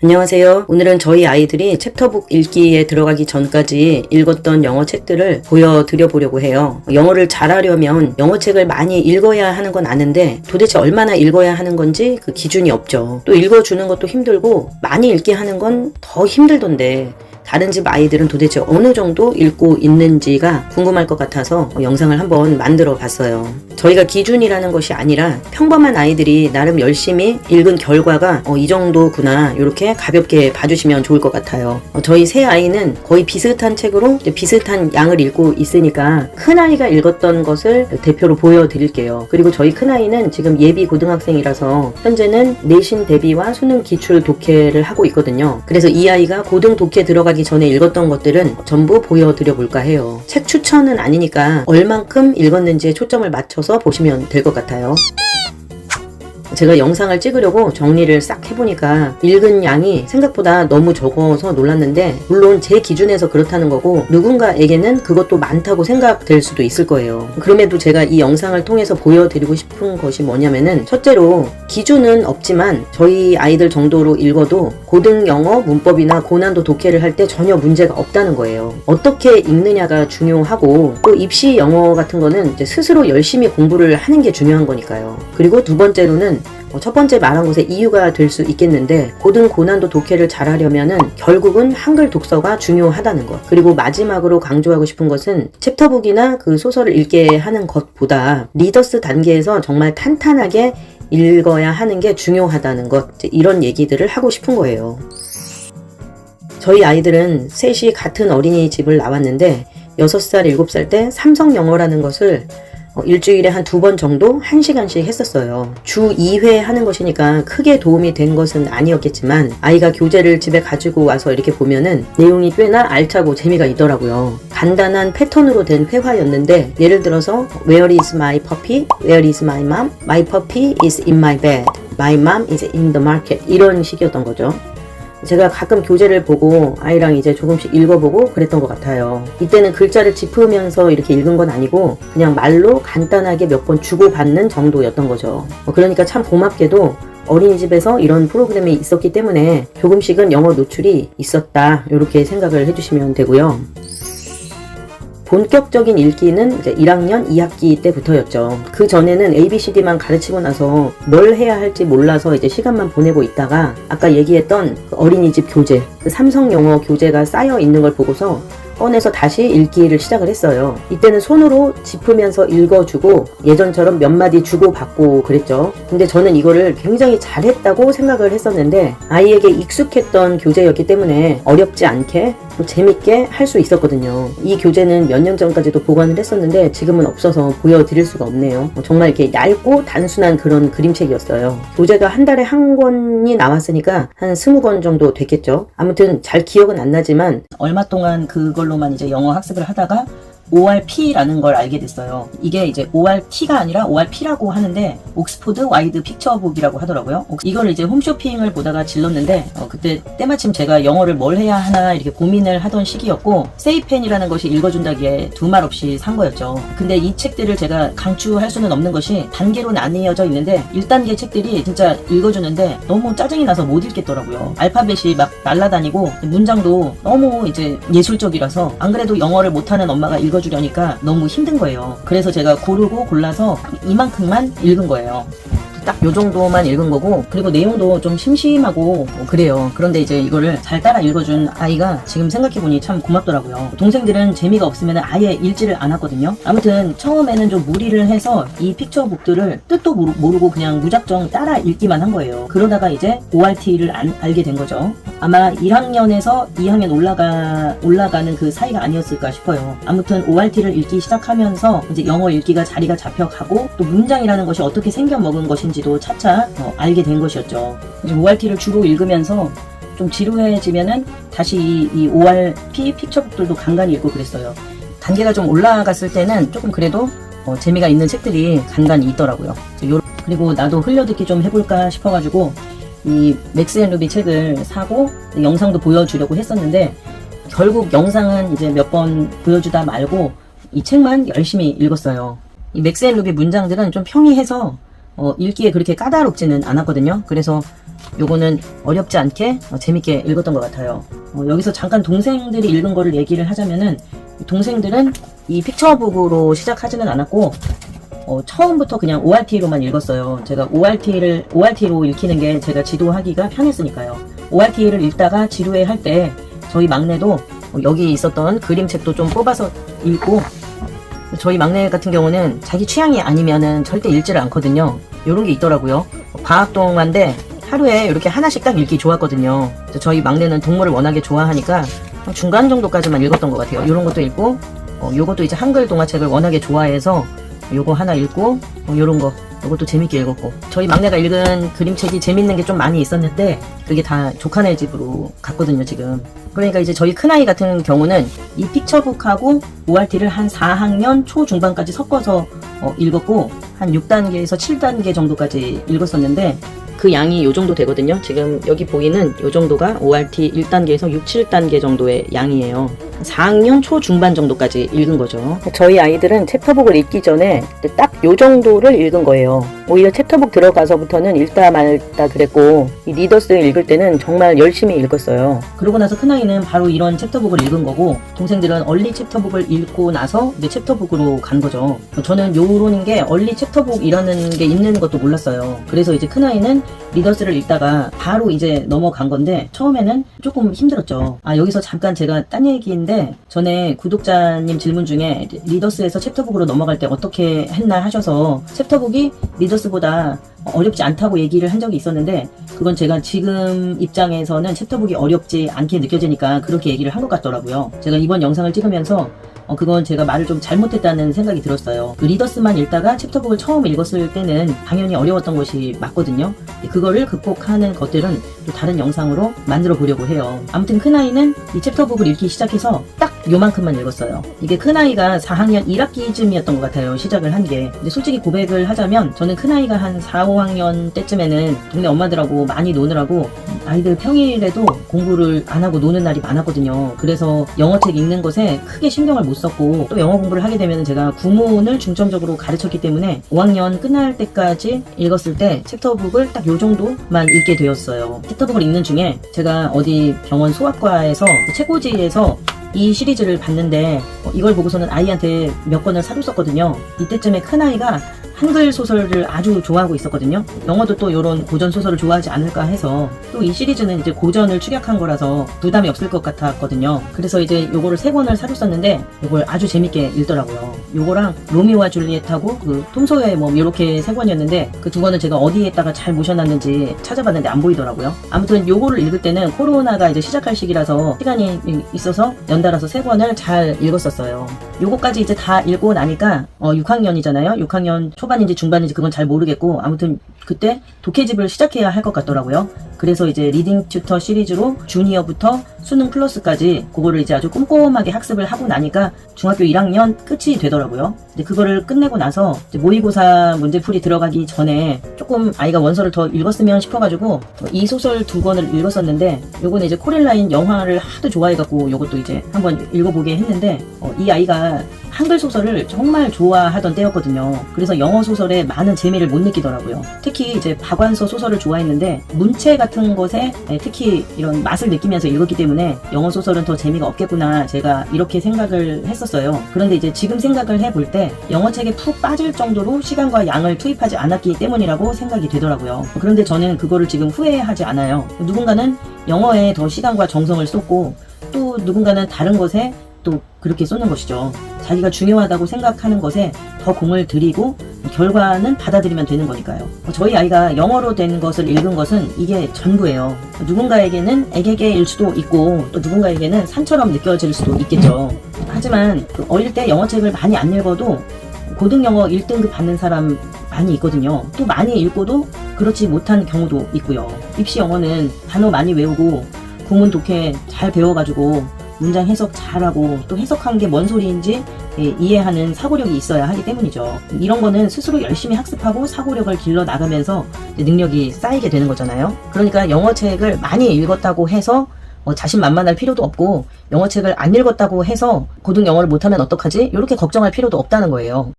안녕하세요. 오늘은 저희 아이들이 챕터북 읽기에 들어가기 전까지 읽었던 영어 책들을 보여드려 보려고 해요. 영어를 잘하려면 영어 책을 많이 읽어야 하는 건 아는데 도대체 얼마나 읽어야 하는 건지 그 기준이 없죠. 또 읽어주는 것도 힘들고 많이 읽게 하는 건 더 힘들던데 다른 집 아이들은 도대체 어느 정도 읽고 있는지가 궁금할 것 같아서 영상을 한번 만들어 봤어요. 저희가 기준이라는 것이 아니라 평범한 아이들이 나름 열심히 읽은 결과가 이 정도구나 이렇게 가볍게 봐주시면 좋을 것 같아요. 저희 세 아이는 거의 비슷한 책으로 비슷한 양을 읽고 있으니까 큰아이가 읽었던 것을 대표로 보여드릴게요. 그리고 저희 큰아이는 지금 예비 고등학생이라서 현재는 내신 대비와 수능 기출 독해를 하고 있거든요. 그래서 이 아이가 고등 독해 들어가기 전에 읽었던 것들은 전부 보여드려 볼까 해요. 책 추천은 아니니까 얼만큼 읽었는지에 초점을 맞춰서 보시면 될 것 같아요. 제가 영상을 찍으려고 정리를 싹 해보니까 읽은 양이 생각보다 너무 적어서 놀랐는데 물론 제 기준에서 그렇다는 거고 누군가에게는 그것도 많다고 생각될 수도 있을 거예요. 그럼에도 제가 이 영상을 통해서 보여드리고 싶은 것이 뭐냐면은 첫째로 기준은 없지만 저희 아이들 정도로 읽어도 고등 영어 문법이나 고난도 독해를 할 때 전혀 문제가 없다는 거예요. 어떻게 읽느냐가 중요하고 또 입시 영어 같은 거는 이제 스스로 열심히 공부를 하는 게 중요한 거니까요. 그리고 두 번째로는 첫 번째 말한 것에 이유가 될 수 있겠는데 고등 고난도 독해를 잘하려면은 결국은 한글 독서가 중요하다는 것. 그리고 마지막으로 강조하고 싶은 것은 챕터북이나 그 소설을 읽게 하는 것보다 리더스 단계에서 정말 탄탄하게 읽어야 하는 게 중요하다는 것. 이런 얘기들을 하고 싶은 거예요. 저희 아이들은 셋이 같은 어린이집을 나왔는데 6살, 7살 때 삼성 영어라는 것을 일주일에 한 2번 정도 1시간씩 했었어요. 주 2회 하는 것이니까 크게 도움이 된 것은 아니었겠지만 아이가 교재를 집에 가지고 와서 이렇게 보면은 내용이 꽤나 알차고 재미가 있더라고요. 간단한 패턴으로 된 회화였는데 예를 들어서 Where is my puppy? Where is my mom? My puppy is in my bed. My mom is in the market. 이런 식이었던 거죠. 제가 가끔 교재를 보고 아이랑 이제 조금씩 읽어보고 그랬던 것 같아요. 이때는 글자를 짚으면서 이렇게 읽은 건 아니고 그냥 말로 간단하게 몇 번 주고받는 정도였던 거죠. 그러니까 참 고맙게도 어린이집에서 이런 프로그램이 있었기 때문에 조금씩은 영어 노출이 있었다 이렇게 생각을 해주시면 되고요. 본격적인 읽기는 이제 1학년 2학기 때부터였죠. 그 전에는 ABCD만 가르치고 나서 뭘 해야 할지 몰라서 이제 시간만 보내고 있다가 아까 얘기했던 그 어린이집 교재, 그 삼성 영어 교재가 쌓여 있는 걸 보고서 꺼내서 다시 읽기를 시작을 했어요. 이때는 손으로 짚으면서 읽어주고 예전처럼 몇 마디 주고받고 그랬죠. 근데 저는 이거를 굉장히 잘했다고 생각을 했었는데 아이에게 익숙했던 교재였기 때문에 어렵지 않게 또 재밌게 할 수 있었거든요. 이 교재는 몇 년 전까지도 보관을 했었는데 지금은 없어서 보여드릴 수가 없네요. 정말 이렇게 얇고 단순한 그런 그림책이었어요. 교재가 한 달에 한 권이 나왔으니까 한 20권 정도 됐겠죠. 아무튼 잘 기억은 안 나지만 얼마 동안 그걸로만 이제 영어 학습을 하다가 ORP라는 걸 알게 됐어요. 이게 이제 ORT가 아니라 ORP라고 하는데 옥스포드 와이드 픽처북이라고 하더라고요. 이걸 이제 홈쇼핑을 보다가 질렀는데 그때 때마침 제가 영어를 뭘 해야 하나 이렇게 고민을 하던 시기였고 세이펜이라는 것이 읽어준다기에 두말 없이 산 거였죠. 근데 이 책들을 제가 강추할 수는 없는 것이 단계로 나뉘어져 있는데 1단계 책들이 진짜 읽어주는데 너무 짜증이 나서 못 읽겠더라고요. 알파벳이 막 날아다니고 문장도 너무 이제 예술적이라서 안 그래도 영어를 못하는 엄마가 읽어주려니까 너무 힘든 거예요. 그래서 제가 고르고 골라서 이만큼만 읽은 거예요. 딱 요 정도만 읽은 거고 그리고 내용도 좀 심심하고 그래요. 그런데 이제 이거를 잘 따라 읽어준 아이가 지금 생각해보니 참 고맙더라고요. 동생들은 재미가 없으면 아예 읽지를 않았거든요. 아무튼 처음에는 좀 무리를 해서 이 픽처북들을 뜻도 모르고 그냥 무작정 따라 읽기만 한 거예요. 그러다가 이제 ORT를 알게 된 거죠. 아마 1학년에서 2학년 올라가는 그 사이가 아니었을까 싶어요. 아무튼 ORT를 읽기 시작하면서 이제 영어 읽기가 자리가 잡혀가고 또 문장이라는 것이 어떻게 생겨먹은 것인지도 차차 알게 된 것이었죠. 이제 ORT를 주로 읽으면서 좀 지루해지면은 다시 이 ORP 픽처북들도 간간히 읽고 그랬어요. 단계가 좀 올라갔을 때는 조금 그래도 재미가 있는 책들이 간간히 있더라고요. 그리고 나도 흘려듣기 좀 해볼까 싶어가지고 이 맥스 앤 루비 책을 사고 영상도 보여주려고 했었는데 결국 영상은 이제 몇 번 보여주다 말고 이 책만 열심히 읽었어요. 이 맥스 앤 루비 문장들은 좀 평이해서 읽기에 그렇게 까다롭지는 않았거든요. 그래서 요거는 어렵지 않게 재밌게 읽었던 것 같아요. 여기서 잠깐 동생들이 읽은 거를 얘기를 하자면은, 동생들은 이 픽처북으로 시작하지는 않았고 처음부터 그냥 ORT로만 읽었어요. 제가 ORT로 읽히는 게 제가 지도하기가 편했으니까요. ORT를 읽다가 지도회 할 때 저희 막내도 여기 있었던 그림책도 좀 뽑아서 읽고, 저희 막내 같은 경우는 자기 취향이 아니면은 절대 읽지를 않거든요. 요런 게 있더라고요. 방학 동안인데 하루에 이렇게 하나씩 딱 읽기 좋았거든요. 저희 막내는 동물을 워낙에 좋아하니까 중간 정도까지만 읽었던 것 같아요. 요런 것도 읽고, 요것도 이제 한글 동화책을 워낙에 좋아해서 요거 하나 읽고, 요런 거, 요것도 재밌게 읽었고. 저희 막내가 읽은 그림책이 재밌는 게 좀 많이 있었는데 그게 다 조카네 집으로 갔거든요, 지금. 그러니까 이제 저희 큰아이 같은 경우는 이 픽처북하고 ORT를 한 4학년 초중반까지 섞어서 읽었고, 한 6단계에서 7단계 정도까지 읽었었는데, 그 양이 요 정도 되거든요. 지금 여기 보이는 요 정도가 ORT 1단계에서 6, 7단계 정도의 양이에요. 4학년 초중반 정도까지 읽은 거죠. 저희 아이들은 챕터북을 읽기 전에 딱 요 정도를 읽은 거예요. 오히려 챕터북 들어가서부터는 읽다 말다 그랬고, 이 리더스 읽을 때는 정말 열심히 읽었어요. 그러고 나서 큰아이는 바로 이런 챕터북을 읽은 거고, 동생들은 얼리 챕터북을 읽고 나서 이제 챕터북으로 간 거죠. 저는 요런 게 얼리 챕터북이라는 게 있는 것도 몰랐어요. 그래서 이제 큰아이는 리더스를 읽다가 바로 이제 넘어간 건데, 처음에는 조금 힘들었죠. 여기서 잠깐 제가 딴 얘기인데, 전에 구독자님 질문 중에 리더스에서 챕터북으로 넘어갈 때 어떻게 했나 하셔서, 챕터북이 리더스보다 어렵지 않다고 얘기를 한 적이 있었는데, 그건 제가 지금 입장에서는 챕터북이 어렵지 않게 느껴지니까 그렇게 얘기를 한 것 같더라고요. 제가 이번 영상을 찍으면서 그건 제가 말을 좀 잘못했다는 생각이 들었어요. 리더스만 읽다가 챕터북을 처음 읽었을 때는 당연히 어려웠던 것이 맞거든요. 그거를 극복하는 것들은 또 다른 영상으로 만들어 보려고 해요. 아무튼 큰아이는 이 챕터북을 읽기 시작해서 딱 요만큼만 읽었어요. 이게 큰아이가 4학년 1학기쯤이었던 것 같아요, 시작을 한 게. 근데 솔직히 고백을 하자면, 저는 큰아이가 한 4, 5학년 때쯤에는 동네 엄마들하고 많이 노느라고 아이들 평일에도 공부를 안 하고 노는 날이 많았거든요. 그래서 영어책 읽는 것에 크게 신경을 못 썼고, 또 영어 공부를 하게 되면 제가 구문을 중점적으로 가르쳤기 때문에 5학년 끝날 때까지 읽었을 때 챕터북을 딱 요 정도만 읽게 되었어요. 챕터북을 읽는 중에 제가 어디 병원 소아과에서 책꽂이에서 이 시리즈를 봤는데, 이걸 보고서는 아이한테 몇 권을 사줬었거든요. 이때쯤에 큰아이가 한글 소설을 아주 좋아하고 있었거든요. 영어도 또 이런 고전 소설을 좋아하지 않을까 해서, 또 이 시리즈는 이제 고전을 축약한 거라서 부담이 없을 것 같았거든요. 그래서 이제 요거를 3권을 사줬었는데, 요걸 아주 재밌게 읽더라고요. 요거랑 로미오와 줄리엣하고 그 톰소여의 몸, 요렇게 3권이었는데 그 2권은 제가 어디에다가 잘 모셔놨는지 찾아봤는데 안 보이더라고요. 아무튼 요거를 읽을 때는 코로나가 이제 시작할 시기라서 시간이 있어서 연달아서 3권을 잘 읽었었어요. 요거까지 이제 다 읽고 나니까 6학년이잖아요. 6학년 초반인지 중반인지 그건 잘 모르겠고, 아무튼 그때 독해집을 시작해야 할 것 같더라고요. 그래서 이제 리딩 튜터 시리즈로 주니어부터 수능 플러스까지 그거를 이제 아주 꼼꼼하게 학습을 하고 나니까 중학교 1학년 끝이 되더라고요. 이제 그거를 끝내고 나서 이제 모의고사 문제풀이 들어가기 전에 조금 아이가 원서를 더 읽었으면 싶어가지고 이 소설 2권을 읽었었는데, 요거는 이제 코렐라인 영화를 하도 좋아해갖고 요것도 이제 한번 읽어보게 했는데, 이 아이가 한글 소설을 정말 좋아하던 때였거든요. 그래서 영어 소설에 많은 재미를 못 느끼더라고요. 특히 이제 박완서 소설을 좋아했는데, 문체 같은 것에 특히 이런 맛을 느끼면서 읽었기 때문에 영어 소설은 더 재미가 없겠구나, 제가 이렇게 생각을 했었어요. 그런데 이제 지금 생각을 해볼 때 영어책에 푹 빠질 정도로 시간과 양을 투입하지 않았기 때문이라고 생각이 되더라고요. 그런데 저는 그거를 지금 후회하지 않아요. 누군가는 영어에 더 시간과 정성을 쏟고, 또 누군가는 다른 것에 또 그렇게 쏟는 것이죠. 자기가 중요하다고 생각하는 것에 더 공을 들이고 결과는 받아들이면 되는 거니까요. 저희 아이가 영어로 된 것을 읽은 것은 이게 전부예요. 누군가에게는 애개개일 수도 있고, 또 누군가에게는 산처럼 느껴질 수도 있겠죠. 하지만 어릴 때 영어책을 많이 안 읽어도 고등영어 1등급 받는 사람 많이 있거든요. 또 많이 읽고도 그렇지 못한 경우도 있고요. 입시 영어는 단어 많이 외우고 구문 독해 잘 배워가지고 문장 해석 잘하고, 또 해석한 게 뭔 소리인지 이해하는 사고력이 있어야 하기 때문이죠. 이런 거는 스스로 열심히 학습하고 사고력을 길러 나가면서 능력이 쌓이게 되는 거잖아요. 그러니까 영어책을 많이 읽었다고 해서 자신만만할 필요도 없고, 영어책을 안 읽었다고 해서 고등 영어를 못하면 어떡하지? 이렇게 걱정할 필요도 없다는 거예요.